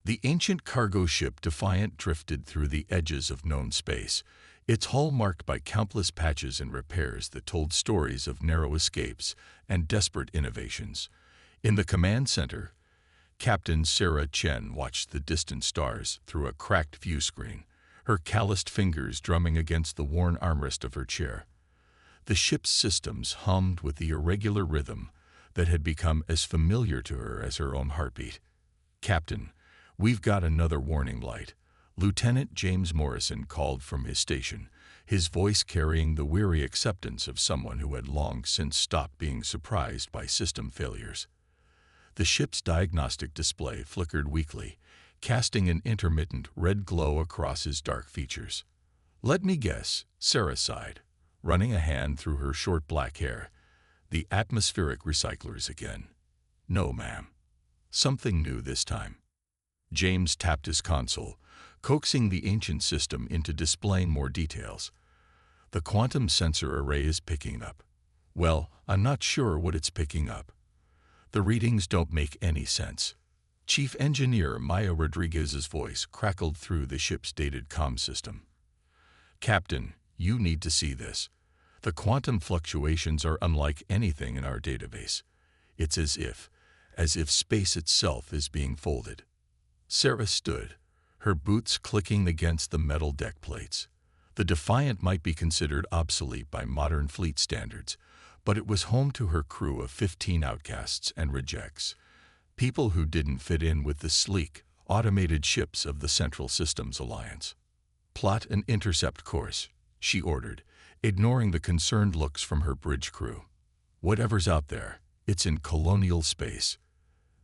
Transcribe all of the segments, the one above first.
The ancient cargo ship Defiant drifted through the edges of known space, its hull marked by countless patches and repairs that told stories of narrow escapes and desperate innovations. In the command center, Captain Sarah Chen watched the distant stars through a cracked view screen, her calloused fingers drumming against the worn armrest of her chair. The ship's systems hummed with the irregular rhythm that had become as familiar to her as her own heartbeat. "Captain, we've got another warning light," Lieutenant James Morrison called from his station, his voice carrying the weary acceptance of someone who had long since stopped being surprised by system failures. The ship's diagnostic display flickered weakly, casting an intermittent red glow across his dark features. "Let me guess," Sarah sighed, running a hand through her short black hair. "The atmospheric recyclers again." "No, ma'am. Something new this time." James tapped his console, coaxing the ancient system into displaying more details. "The quantum sensor array is picking up." "Well, I'm not sure what it's picking up. The readings don't make any sense." Chief Engineer Maya Rodriguez's voice crackled through the ship's dated comm system. "Captain, you need to see this. The quantum fluctuations are unlike anything in our database. It's as if space itself is being folded." Sarah stood, her boots clicking against the metal deck plates. The Defiant might be considered obsolete by modern fleet standards, but it was home to her crew of 15 outcasts and rejects, people who didn't fit in with the sleek, automated ships of the Central Systems Alliance. "Plot an intercept course," she ordered, ignoring the concerned looks from her bridge crew. "Whatever's out there, it's in colonial space.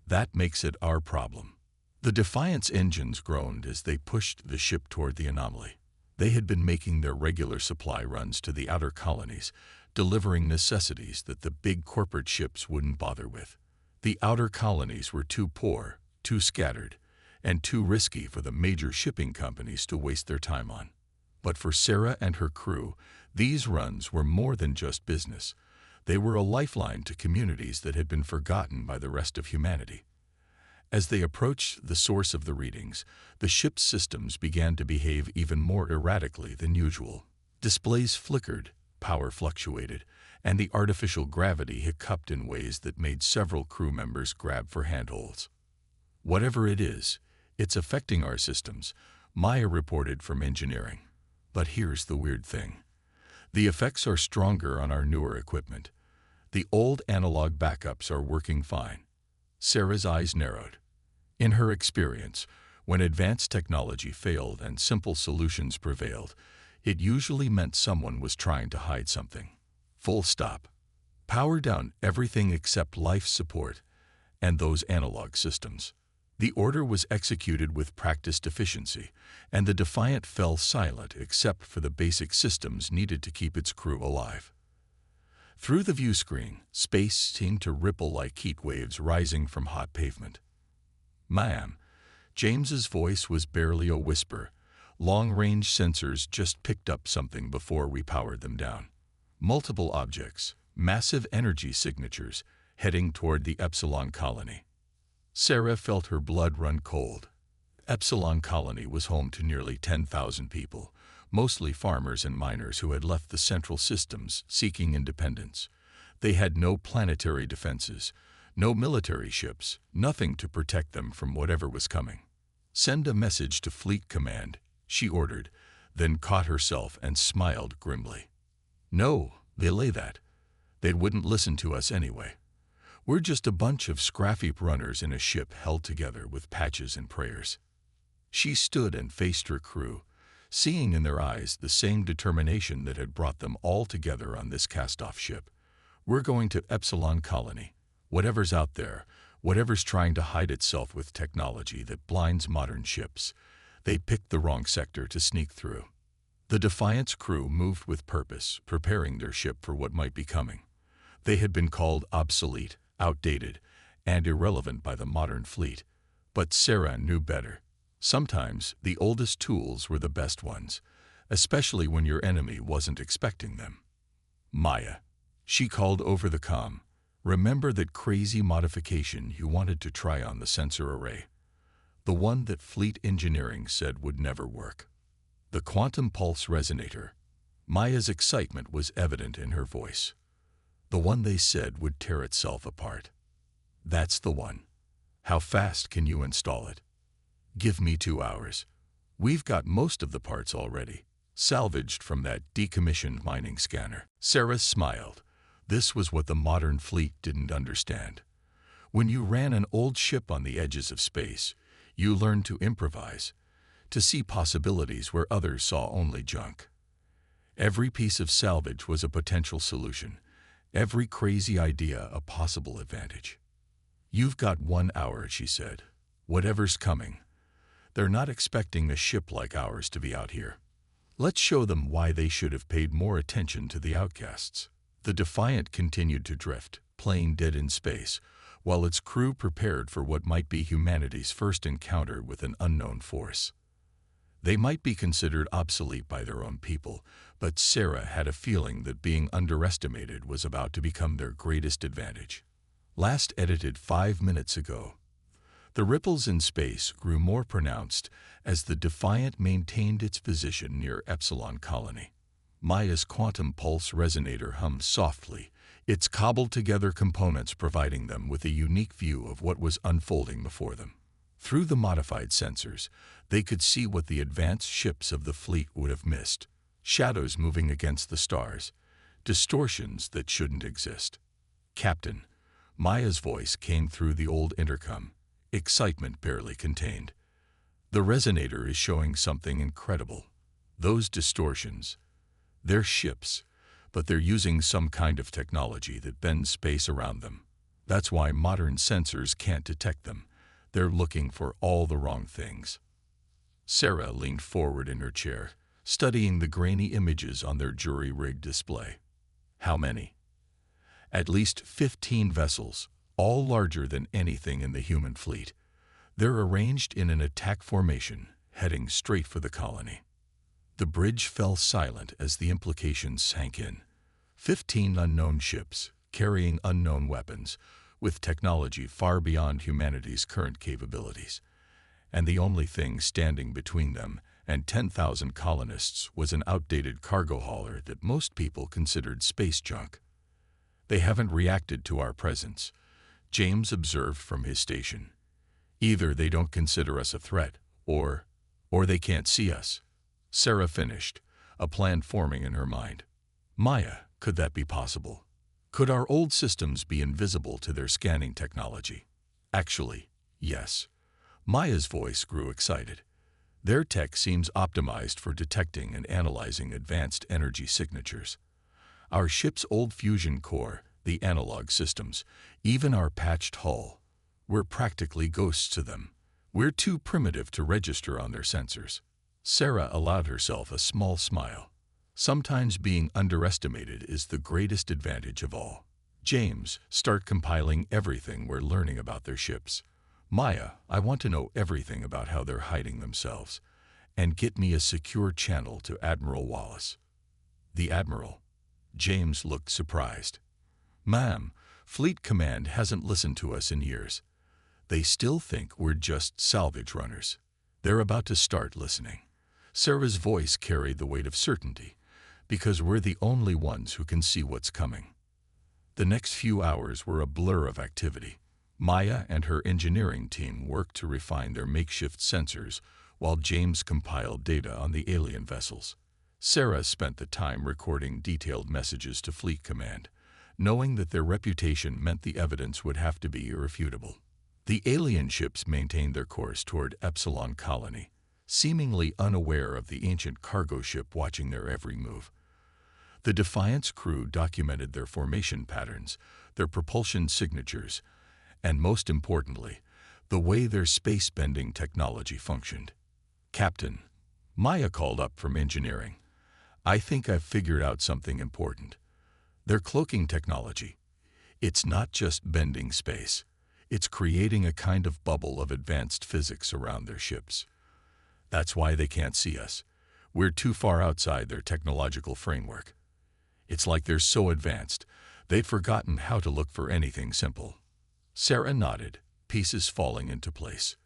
That makes it our problem." The Defiant's engines groaned as they pushed the ship toward the anomaly. They had been making their regular supply runs to the outer colonies, delivering necessities that the big corporate ships wouldn't bother with. The outer colonies were too poor, too scattered, and too risky for the major shipping companies to waste their time on. But for Sarah and her crew, these runs were more than just business. They were a lifeline to communities that had been forgotten by the rest of humanity. As they approached the source of the readings, the ship's systems began to behave even more erratically than usual. Displays flickered, power fluctuated, and the artificial gravity hiccuped in ways that made several crew members grab for handholds. "Whatever it is, it's affecting our systems," Maya reported from engineering. "But here's the weird thing. The effects are stronger on our newer equipment. The old analog backups are working fine." Sarah's eyes narrowed. In her experience, when advanced technology failed and simple solutions prevailed, it usually meant someone was trying to hide something. Full stop. Power down everything except life support and those analog systems. The order was executed with practiced efficiency, and the Defiant fell silent except for the basic systems needed to keep its crew alive. Through the view screen, space seemed to ripple like heat waves rising from hot pavement. "Ma'am," James's voice was barely a whisper. Long-range sensors just picked up something before we powered them down. Multiple objects, massive energy signatures, heading toward the Epsilon colony. Sarah felt her blood run cold. Epsilon colony was home to nearly 10,000 people, mostly farmers and miners who had left the Central Systems seeking independence. They had no planetary defenses, no military ships, nothing to protect them from whatever was coming. "Send a message to Fleet Command," she ordered, then caught herself and smiled grimly. "No, belay that. They wouldn't listen to us anyway. We're just a bunch of scrappy runners in a ship held together with patches and prayers." She stood and faced her crew, seeing in their eyes the same determination that had brought them all together on this cast-off ship. "We're going to Epsilon Colony. Whatever's out there, whatever's trying to hide itself with technology that blinds modern ships, they picked the wrong sector to sneak through." The Defiant's crew moved with purpose, preparing their ship for what might be coming. They had been called obsolete, outdated, and irrelevant by the modern fleet, but Sarah knew better. Sometimes the oldest tools were the best ones, especially when your enemy wasn't expecting them. "Maya," she called over the comm, "remember that crazy modification you wanted to try on the sensor array? The one that Fleet Engineering said would never work. The quantum pulse resonator. Maya's excitement was evident in her voice. The one they said would tear itself apart. That's the one. How fast can you install it? Give me 2 hours. We've got most of the parts already, salvaged from that decommissioned mining scanner. Sarah smiled. This was what the modern fleet didn't understand. When you ran an old ship on the edges of space, you learned to improvise, to see possibilities where others saw only junk. Every piece of salvage was a potential solution, every crazy idea a possible advantage. You've got 1 hour, she said. Whatever's coming. They're not expecting a ship like ours to be out here. Let's show them why they should have paid more attention to the outcasts. The Defiant continued to drift, playing dead in space, while its crew prepared for what might be humanity's first encounter with an unknown force. They might be considered obsolete by their own people, but Sarah had a feeling that being underestimated was about to become their greatest advantage. Last edited 5 minutes ago. The ripples in space grew more pronounced as the Defiant maintained its position near Epsilon Colony. Maya's quantum pulse resonator hummed softly, its cobbled-together components providing them with a unique view of what was unfolding before them. Through the modified sensors, they could see what the advanced ships of the fleet would have missed: shadows moving against the stars, distortions that shouldn't exist. "Captain," Maya's voice came through the old intercom, excitement barely contained. "The resonator is showing something incredible. Those distortions, they're ships, but they're using some kind of technology that bends space around them. That's why modern sensors can't detect them. They're looking for all the wrong things." Sarah leaned forward in her chair, studying the grainy images on their jury-rigged display. "How many?" "At least 15 vessels, all larger than anything in the human fleet. They're arranged in an attack formation, heading straight for the colony." The bridge fell silent as the implications sank in. 15 unknown ships, carrying unknown weapons, with technology far beyond humanity's current capabilities. And the only thing standing between them and 10,000 colonists was an outdated cargo hauler that most people considered space junk. "They haven't reacted to our presence," James observed from his station. "Either they don't consider us a threat, or they can't see us." Sarah finished, a plan forming in her mind. "Maya, could that be possible? Could our old systems be invisible to their scanning technology?" "Actually, yes." Maya's voice grew excited. "Their tech seems optimized for detecting and analyzing advanced energy signatures. Our ship's old fusion core, the analog systems, even our patched hull, we're practically ghosts to them. We're too primitive to register on their sensors." Sarah allowed herself a small smile. Sometimes being underestimated is the greatest advantage of all. "James, start compiling everything we're learning about their ships. Maya, I want to know everything about how they're hiding themselves. And get me a secure channel to Admiral Wallace." "The Admiral?" James looked surprised. "Ma'am, Fleet Command hasn't listened to us in years. They still think we're just salvage runners. They're about to start listening." Sarah's voice carried the weight of certainty, "because we're the only ones who can see what's coming." The next few hours were a blur of activity. Maya and her engineering team worked to refine their makeshift sensors, while James compiled data on the alien vessels. Sarah spent the time recording detailed messages to Fleet Command, knowing that their reputation meant the evidence would have to be irrefutable. The alien ships maintained their course toward Epsilon Colony, seemingly unaware of the ancient cargo ship watching their every move. The Defiant's crew documented their formation patterns, their propulsion signatures, and most importantly, the way their space-bending technology functioned. "Captain," Maya called up from engineering, "I think I've figured out something important. Their cloaking technology. It's not just bending space. It's creating a kind of bubble of advanced physics around their ships. That's why they can't see us. We're too far outside their technological framework. It's like they're so advanced, they've forgotten how to look for anything simple." Sarah nodded, pieces falling into place.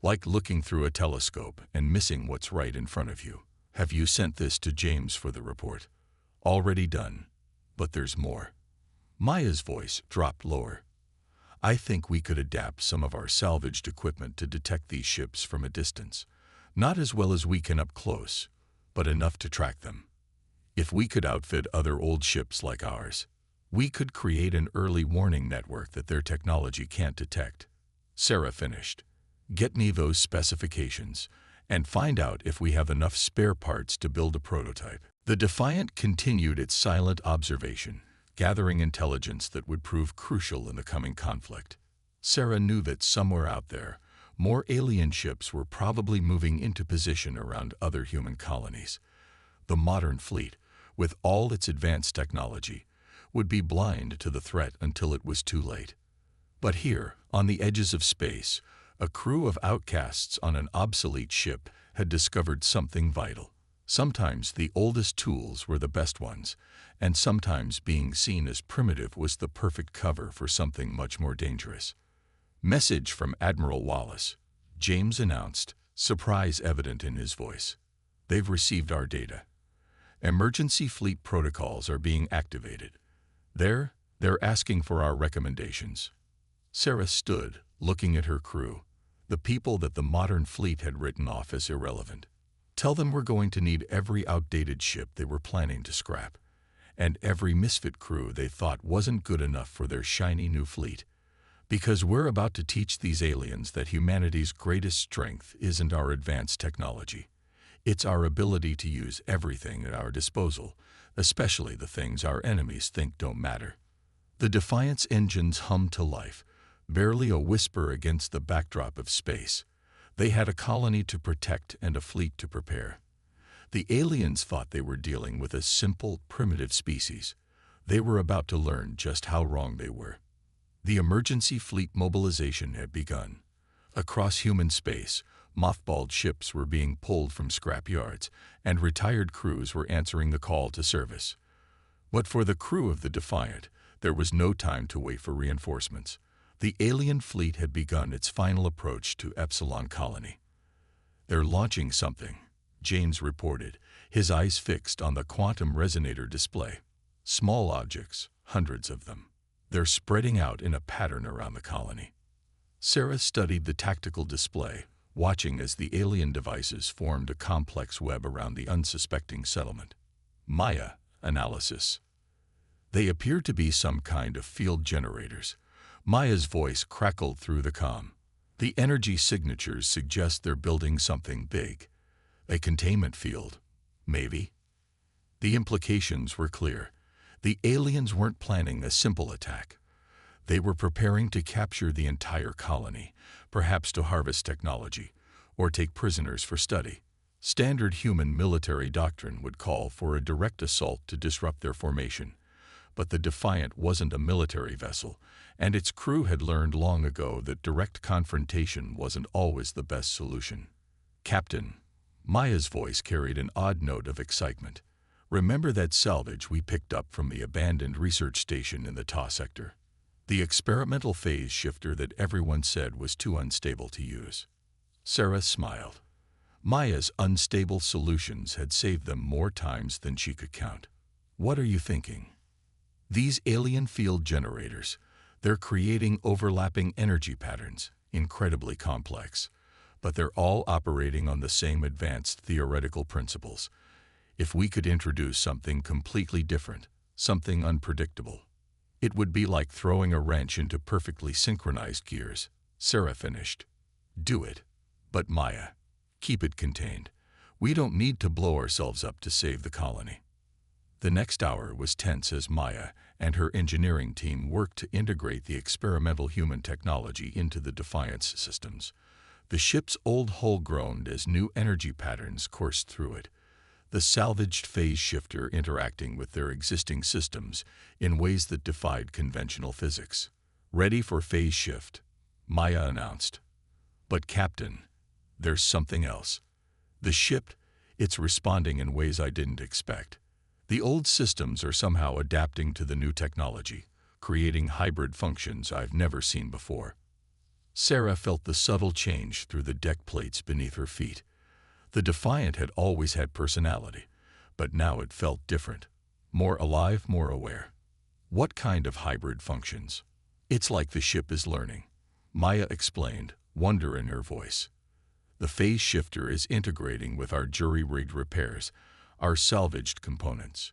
like looking through a telescope and missing what's right in front of you. Have you sent this to James for the report? Already done. But there's more. Maya's voice dropped lower. I think we could adapt some of our salvaged equipment to detect these ships from a distance. Not as well as we can up close, but enough to track them. If we could outfit other old ships like ours, we could create an early warning network that their technology can't detect. Sarah finished. Get me those specifications, and find out if we have enough spare parts to build a prototype. The Defiant continued its silent observation, gathering intelligence that would prove crucial in the coming conflict. Sarah knew that somewhere out there, more alien ships were probably moving into position around other human colonies. The modern fleet, with all its advanced technology, would be blind to the threat until it was too late. But here, on the edges of space, a crew of outcasts on an obsolete ship had discovered something vital. Sometimes the oldest tools were the best ones, and sometimes being seen as primitive was the perfect cover for something much more dangerous. Message from Admiral Wallace, James announced, surprise evident in his voice. They've received our data. Emergency fleet protocols are being activated. They're asking for our recommendations. Sarah stood, looking at her crew, the people that the modern fleet had written off as irrelevant. Tell them we're going to need every outdated ship they were planning to scrap, and every misfit crew they thought wasn't good enough for their shiny new fleet. Because we're about to teach these aliens that humanity's greatest strength isn't our advanced technology. It's our ability to use everything at our disposal, especially the things our enemies think don't matter. The Defiant's engines hummed to life, barely a whisper against the backdrop of space. They had a colony to protect and a fleet to prepare. The aliens thought they were dealing with a simple, primitive species. They were about to learn just how wrong they were. The emergency fleet mobilization had begun. Across human space, mothballed ships were being pulled from scrap yards, and retired crews were answering the call to service. But for the crew of the Defiant, there was no time to wait for reinforcements. The alien fleet had begun its final approach to Epsilon Colony. They're launching something, James reported, his eyes fixed on the quantum resonator display. Small objects, hundreds of them. They're spreading out in a pattern around the colony. Sarah studied the tactical display, watching as the alien devices formed a complex web around the unsuspecting settlement. Maya, analysis. They appear to be some kind of field generators. Maya's voice crackled through the comm. The energy signatures suggest they're building something big. A containment field, maybe. The implications were clear. The aliens weren't planning a simple attack. They were preparing to capture the entire colony, perhaps to harvest technology, or take prisoners for study. Standard human military doctrine would call for a direct assault to disrupt their formation. But the Defiant wasn't a military vessel, and its crew had learned long ago that direct confrontation wasn't always the best solution. Captain, Maya's voice carried an odd note of excitement. Remember that salvage we picked up from the abandoned research station in the Ta sector? The experimental phase shifter that everyone said was too unstable to use. Sarah smiled. Maya's unstable solutions had saved them more times than she could count. What are you thinking? These alien field generators, they're creating overlapping energy patterns, incredibly complex, but they're all operating on the same advanced theoretical principles. If we could introduce something completely different, something unpredictable, it would be like throwing a wrench into perfectly synchronized gears. Sarah finished. Do it. But Maya, keep it contained. We don't need to blow ourselves up to save the colony. The next hour was tense as Maya and her engineering team worked to integrate the experimental human technology into the Defiance systems. The ship's old hull groaned as new energy patterns coursed through it, the salvaged phase shifter interacting with their existing systems in ways that defied conventional physics. Ready for phase shift, Maya announced. But Captain, there's something else. The ship, it's responding in ways I didn't expect. The old systems are somehow adapting to the new technology, creating hybrid functions I've never seen before. Sarah felt the subtle change through the deck plates beneath her feet. The Defiant had always had personality, but now it felt different. More alive, more aware. What kind of hybrid functions? It's like the ship is learning, Maya explained, wonder in her voice. The phase shifter is integrating with our jury-rigged repairs, our salvaged components.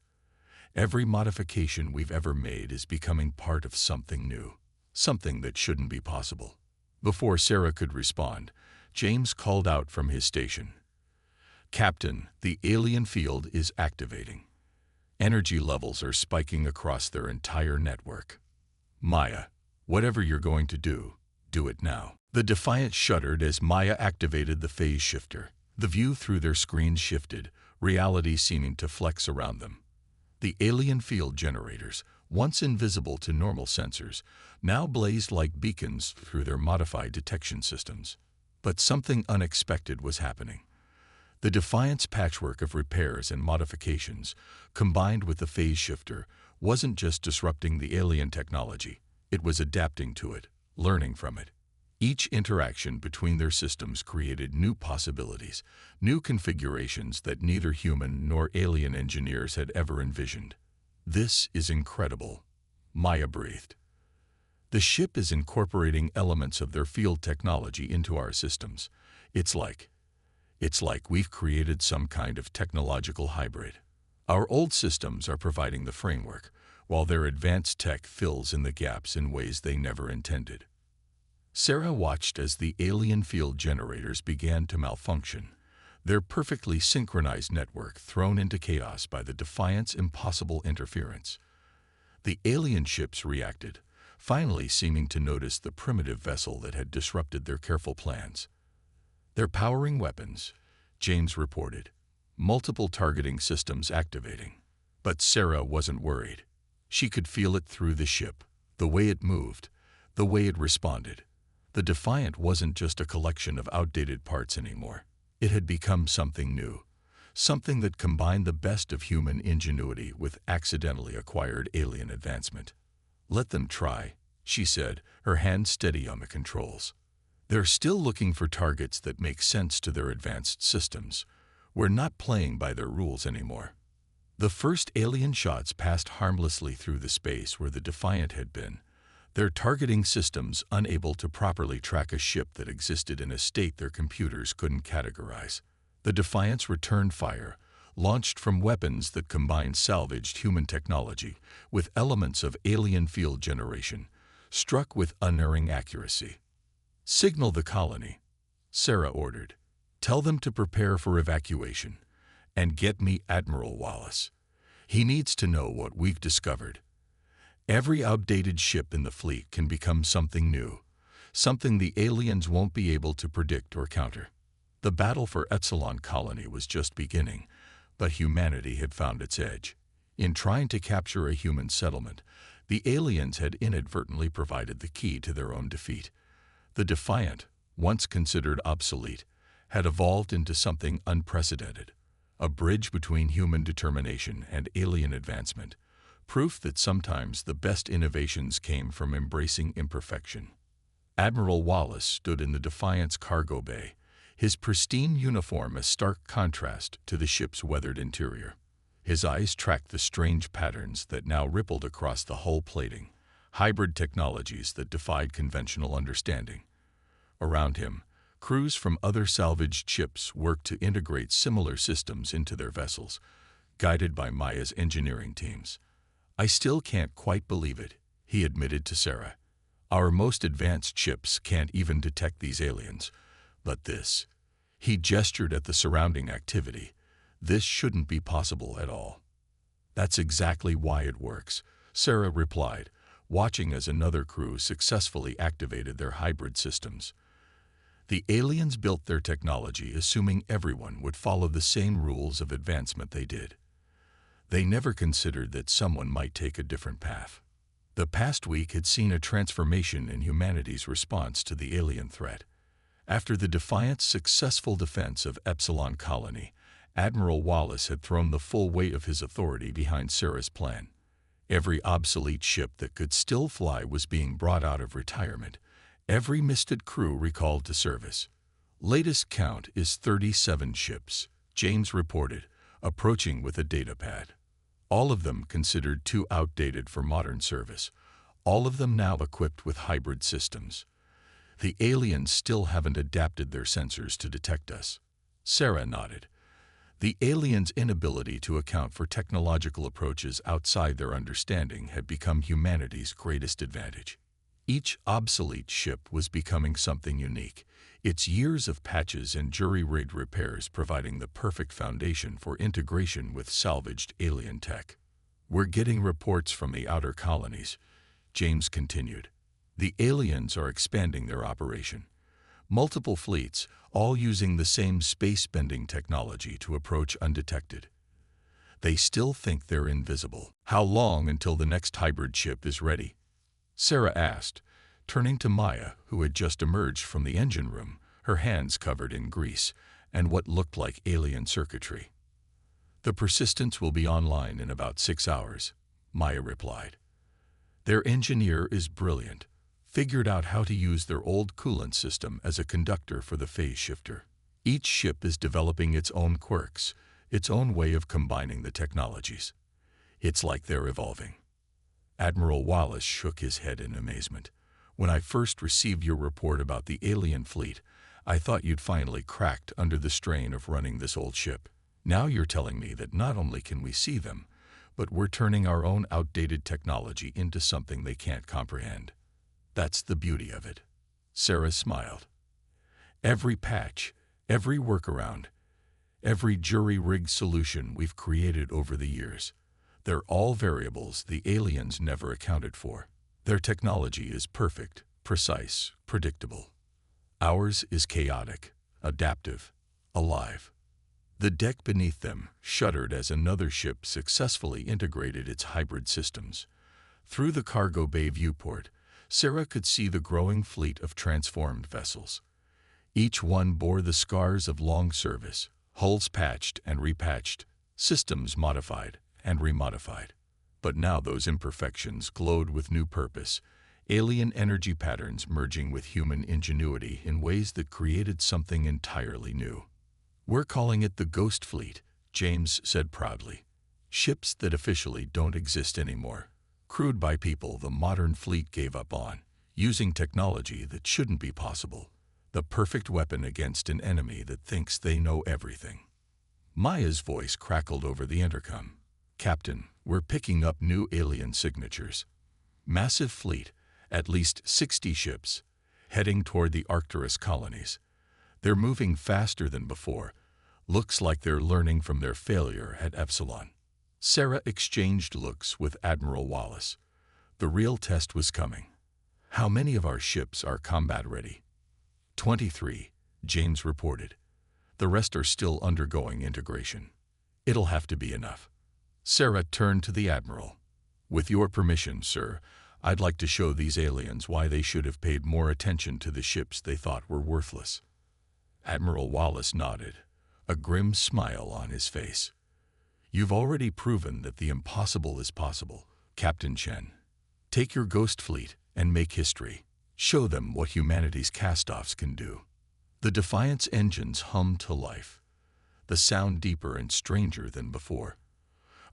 Every modification we've ever made is becoming part of something new, something that shouldn't be possible. Before Sarah could respond, James called out from his station. Captain, the alien field is activating. Energy levels are spiking across their entire network. Maya, whatever you're going to do it now. The Defiant shuddered as Maya activated the phase shifter. The view through their screen shifted, reality seeming to flex around them. The alien field generators, once invisible to normal sensors, now blazed like beacons through their modified detection systems. But something unexpected was happening. The Defiant's patchwork of repairs and modifications, combined with the phase shifter, wasn't just disrupting the alien technology, it was adapting to it, learning from it. Each interaction between their systems created new possibilities, new configurations that neither human nor alien engineers had ever envisioned. This is incredible, Maya breathed. The ship is incorporating elements of their field technology into our systems. It's like we've created some kind of technological hybrid. Our old systems are providing the framework, while their advanced tech fills in the gaps in ways they never intended. Sarah watched as the alien field generators began to malfunction, their perfectly synchronized network thrown into chaos by the Defiant's impossible interference. The alien ships reacted, finally seeming to notice the primitive vessel that had disrupted their careful plans. They're powering weapons, James reported, multiple targeting systems activating. But Sarah wasn't worried. She could feel it through the ship, the way it moved, the way it responded. The Defiant wasn't just a collection of outdated parts anymore. It had become something new, something that combined the best of human ingenuity with accidentally acquired alien advancement. Let them try, she said, her hand steady on the controls. They're still looking for targets that make sense to their advanced systems. We're not playing by their rules anymore. The first alien shots passed harmlessly through the space where the Defiant had been, their targeting systems unable to properly track a ship that existed in a state their computers couldn't categorize. The Defiant's returned fire, launched from weapons that combined salvaged human technology with elements of alien field generation, struck with unerring accuracy. Signal the colony, Sarah ordered. Tell them to prepare for evacuation, and get me Admiral Wallace. He needs to know what we've discovered. Every outdated ship in the fleet can become something new, something the aliens won't be able to predict or counter. The battle for Epsilon Colony was just beginning, but humanity had found its edge. In trying to capture a human settlement, the aliens had inadvertently provided the key to their own defeat. The Defiant, once considered obsolete, had evolved into something unprecedented, a bridge between human determination and alien advancement. Proof that sometimes the best innovations came from embracing imperfection. Admiral Wallace stood in the Defiant's cargo bay, his pristine uniform a stark contrast to the ship's weathered interior. His eyes tracked the strange patterns that now rippled across the hull plating, hybrid technologies that defied conventional understanding. Around him, crews from other salvaged ships worked to integrate similar systems into their vessels, guided by Maya's engineering teams. I still can't quite believe it, he admitted to Sarah. Our most advanced ships can't even detect these aliens. But this, he gestured at the surrounding activity, this shouldn't be possible at all. That's exactly why it works, Sarah replied, watching as another crew successfully activated their hybrid systems. The aliens built their technology assuming everyone would follow the same rules of advancement they did. They never considered that someone might take a different path. The past week had seen a transformation in humanity's response to the alien threat. After the Defiant's successful defense of Epsilon Colony, Admiral Wallace had thrown the full weight of his authority behind Sarah's plan. Every obsolete ship that could still fly was being brought out of retirement, Every misted crew recalled to service. Latest count is 37 ships, James reported, approaching with a datapad. All of them considered too outdated for modern service. All of them now equipped with hybrid systems. The aliens still haven't adapted their sensors to detect us. Sarah nodded. The aliens' inability to account for technological approaches outside their understanding had become humanity's greatest advantage. Each obsolete ship was becoming something unique, its years of patches and jury-rigged repairs providing the perfect foundation for integration with salvaged alien tech. "We're getting reports from the outer colonies," James continued. "The aliens are expanding their operation. Multiple fleets, all using the same space-bending technology to approach undetected. They still think they're invisible. How long until the next hybrid ship is ready?" Sarah asked, turning to Maya, who had just emerged from the engine room, her hands covered in grease and what looked like alien circuitry. "The Persistence will be online in about 6 hours," Maya replied. "Their engineer is brilliant, figured out how to use their old coolant system as a conductor for the phase shifter. Each ship is developing its own quirks, its own way of combining the technologies. It's like they're evolving." Admiral Wallace shook his head in amazement. "When I first received your report about the alien fleet, I thought you'd finally cracked under the strain of running this old ship. Now you're telling me that not only can we see them, but we're turning our own outdated technology into something they can't comprehend. That's the beauty of it." Sarah smiled. "Every patch, every workaround, every jury-rigged solution we've created over the years, they're all variables the aliens never accounted for. Their technology is perfect, precise, predictable. Ours is chaotic, adaptive, alive." The deck beneath them shuddered as another ship successfully integrated its hybrid systems. Through the cargo bay viewport, Sarah could see the growing fleet of transformed vessels. Each one bore the scars of long service, hulls patched and repatched, systems modified and remodified. But now those imperfections glowed with new purpose, alien energy patterns merging with human ingenuity in ways that created something entirely new. "We're calling it the Ghost Fleet," James said proudly. "Ships that officially don't exist anymore, crewed by people the modern fleet gave up on, using technology that shouldn't be possible, the perfect weapon against an enemy that thinks they know everything." Maya's voice crackled over the intercom. "Captain, we're picking up new alien signatures. Massive fleet, at least 60 ships, heading toward the Arcturus colonies. They're moving faster than before. Looks like they're learning from their failure at Epsilon." Sarah exchanged looks with Admiral Wallace. The real test was coming. "How many of our ships are combat ready?" 23, James reported. "The rest are still undergoing integration. It'll have to be enough." Sarah turned to the Admiral. "With your permission, sir, I'd like to show these aliens why they should have paid more attention to the ships they thought were worthless." Admiral Wallace nodded, a grim smile on his face. "You've already proven that the impossible is possible, Captain Chen. Take your Ghost Fleet and make history. Show them what humanity's cast-offs can do." The Defiant's engines hummed to life, the sound deeper and stranger than before.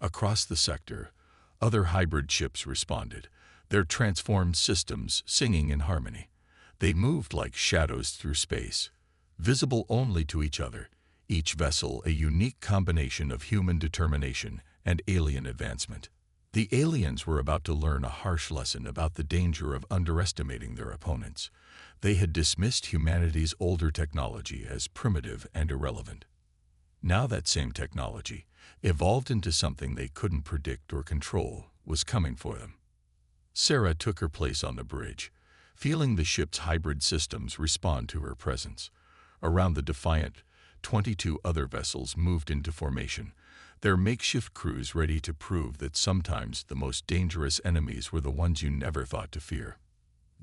Across the sector, other hybrid ships responded, their transformed systems singing in harmony. They moved like shadows through space, visible only to each other, each vessel a unique combination of human determination and alien advancement. The aliens were about to learn a harsh lesson about the danger of underestimating their opponents. They had dismissed humanity's older technology as primitive and irrelevant. Now that same technology, evolved into something they couldn't predict or control, was coming for them. Sarah took her place on the bridge, feeling the ship's hybrid systems respond to her presence. Around the Defiant, 22 other vessels moved into formation, their makeshift crews ready to prove that sometimes the most dangerous enemies were the ones you never thought to fear.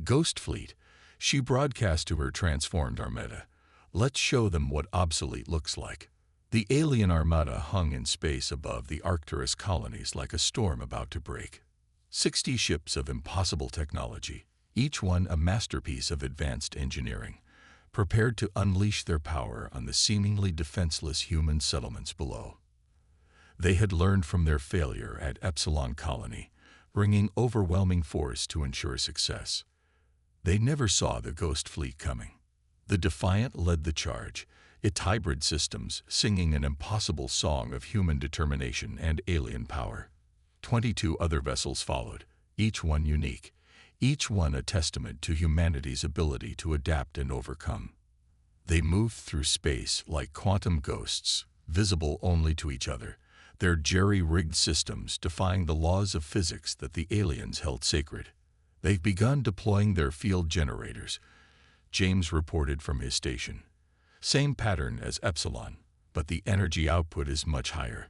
"Ghost Fleet," she broadcast to her transformed armada. "Let's show them what obsolete looks like." The alien armada hung in space above the Arcturus colonies like a storm about to break. 60 ships of impossible technology, each one a masterpiece of advanced engineering, prepared to unleash their power on the seemingly defenseless human settlements below. They had learned from their failure at Epsilon Colony, bringing overwhelming force to ensure success. They never saw the Ghost Fleet coming. The Defiant led the charge, its hybrid systems singing an impossible song of human determination and alien power. 22 other vessels followed, each one unique, each one a testament to humanity's ability to adapt and overcome. They moved through space like quantum ghosts, visible only to each other, their jerry-rigged systems defying the laws of physics that the aliens held sacred. They've begun deploying their field generators, James reported from his station. Same pattern as Epsilon, but the energy output is much higher.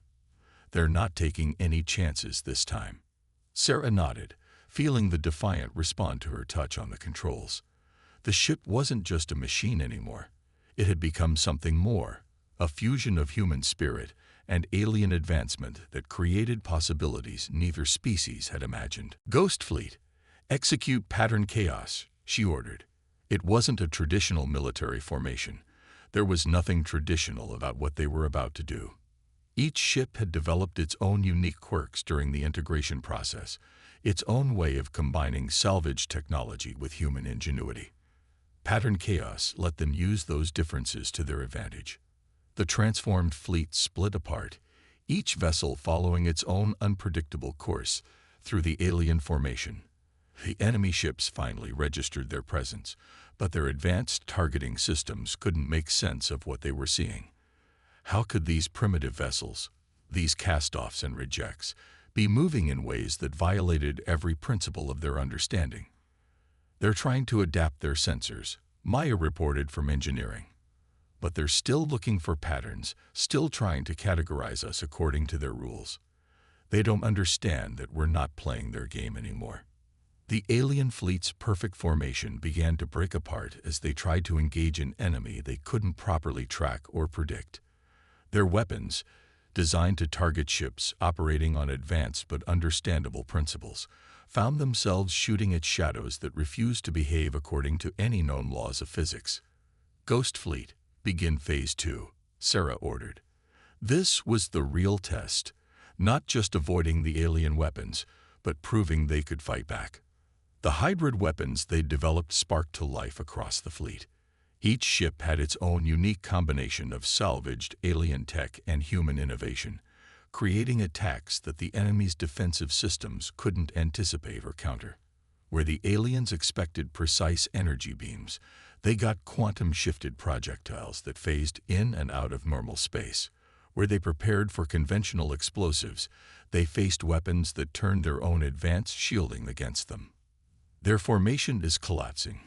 They're not taking any chances this time. Sarah nodded, feeling the Defiant respond to her touch on the controls. The ship wasn't just a machine anymore. It had become something more, a fusion of human spirit and alien advancement that created possibilities neither species had imagined. Ghost Fleet, execute pattern chaos, she ordered. It wasn't a traditional military formation. There was nothing traditional about what they were about to do. Each ship had developed its own unique quirks during the integration process, its own way of combining salvage technology with human ingenuity. Pattern chaos let them use those differences to their advantage. The transformed fleet split apart, each vessel following its own unpredictable course through the alien formation. The enemy ships finally registered their presence, but their advanced targeting systems couldn't make sense of what they were seeing. How could these primitive vessels, these cast-offs and rejects, be moving in ways that violated every principle of their understanding? They're trying to adapt their sensors, Maya reported from engineering. But they're still looking for patterns, still trying to categorize us according to their rules. They don't understand that we're not playing their game anymore. The alien fleet's perfect formation began to break apart as they tried to engage an enemy they couldn't properly track or predict. Their weapons, designed to target ships operating on advanced but understandable principles, found themselves shooting at shadows that refused to behave according to any known laws of physics. Ghost Fleet, begin Phase 2, Sarah ordered. This was the real test, not just avoiding the alien weapons, but proving they could fight back. The hybrid weapons they'd developed sparked to life across the fleet. Each ship had its own unique combination of salvaged alien tech and human innovation, creating attacks that the enemy's defensive systems couldn't anticipate or counter. Where the aliens expected precise energy beams, they got quantum-shifted projectiles that phased in and out of normal space. Where they prepared for conventional explosives, they faced weapons that turned their own advanced shielding against them. Their formation is collapsing,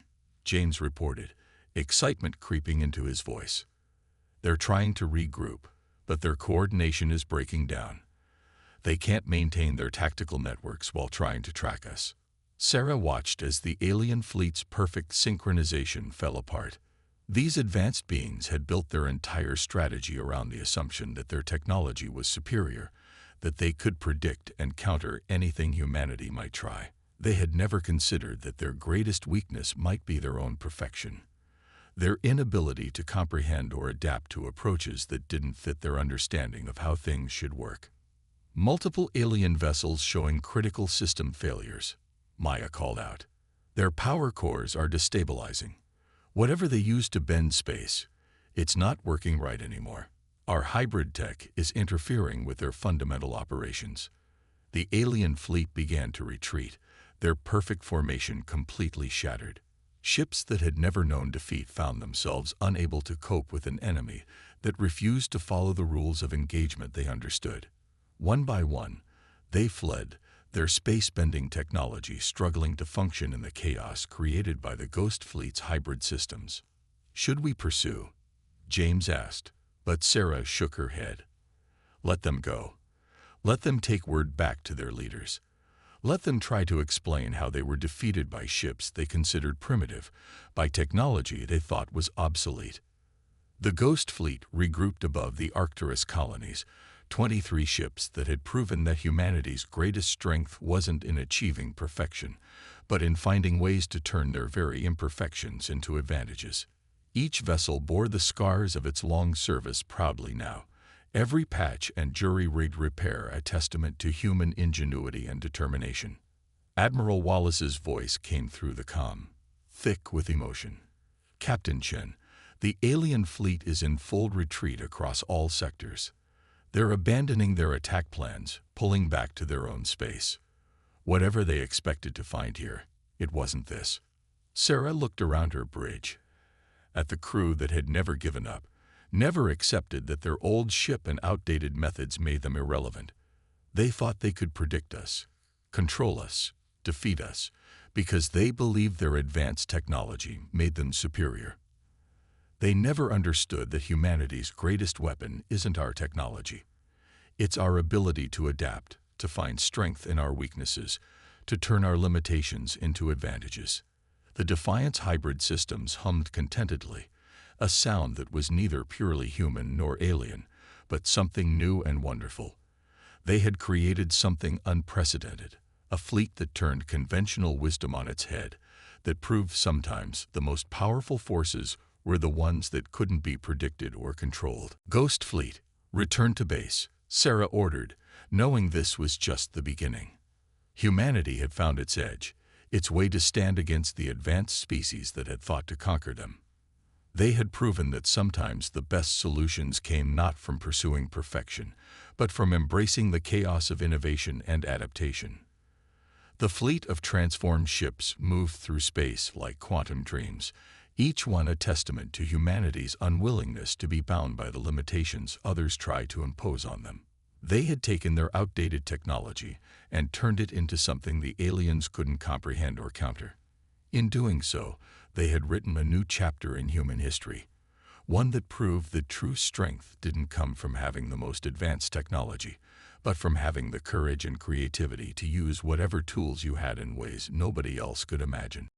James reported, excitement creeping into his voice. They're trying to regroup, but their coordination is breaking down. They can't maintain their tactical networks while trying to track us. Sarah watched as the alien fleet's perfect synchronization fell apart. These advanced beings had built their entire strategy around the assumption that their technology was superior, that they could predict and counter anything humanity might try. They had never considered that their greatest weakness might be their own perfection. Their inability to comprehend or adapt to approaches that didn't fit their understanding of how things should work. Multiple alien vessels showing critical system failures, Maya called out. Their power cores are destabilizing. Whatever they use to bend space, it's not working right anymore. Our hybrid tech is interfering with their fundamental operations. The alien fleet began to retreat, their perfect formation completely shattered. Ships that had never known defeat found themselves unable to cope with an enemy that refused to follow the rules of engagement they understood. One by one, they fled, their space-bending technology struggling to function in the chaos created by the Ghost Fleet's hybrid systems. Should we pursue? James asked, but Sarah shook her head. Let them go. Let them take word back to their leaders. Let them try to explain how they were defeated by ships they considered primitive, by technology they thought was obsolete. The Ghost Fleet regrouped above the Arcturus colonies, 23 ships that had proven that humanity's greatest strength wasn't in achieving perfection, but in finding ways to turn their very imperfections into advantages. Each vessel bore the scars of its long service proudly now, every patch and jury-rigged repair a testament to human ingenuity and determination. Admiral Wallace's voice came through the comm, thick with emotion. "Captain Chen, the alien fleet is in full retreat across all sectors. They're abandoning their attack plans, pulling back to their own space. Whatever they expected to find here, it wasn't this." Sarah looked around her bridge, at the crew that had never given up, never accepted that their old ship and outdated methods made them irrelevant. They thought they could predict us, control us, defeat us, because they believed their advanced technology made them superior. They never understood that humanity's greatest weapon isn't our technology. It's our ability to adapt, to find strength in our weaknesses, to turn our limitations into advantages. The Defiant's hybrid systems hummed contentedly, a sound that was neither purely human nor alien, but something new and wonderful. They had created something unprecedented, a fleet that turned conventional wisdom on its head, that proved sometimes the most powerful forces were the ones that couldn't be predicted or controlled. "Ghost Fleet, return to base," Sarah ordered, knowing this was just the beginning. Humanity had found its edge, its way to stand against the advanced species that had thought to conquer them. They had proven that sometimes the best solutions came not from pursuing perfection, but from embracing the chaos of innovation and adaptation. The fleet of transformed ships moved through space like quantum dreams, each one a testament to humanity's unwillingness to be bound by the limitations others tried to impose on them. They had taken their outdated technology and turned it into something the aliens couldn't comprehend or counter. In doing so, they had written a new chapter in human history, one that proved that true strength didn't come from having the most advanced technology, but from having the courage and creativity to use whatever tools you had in ways nobody else could imagine.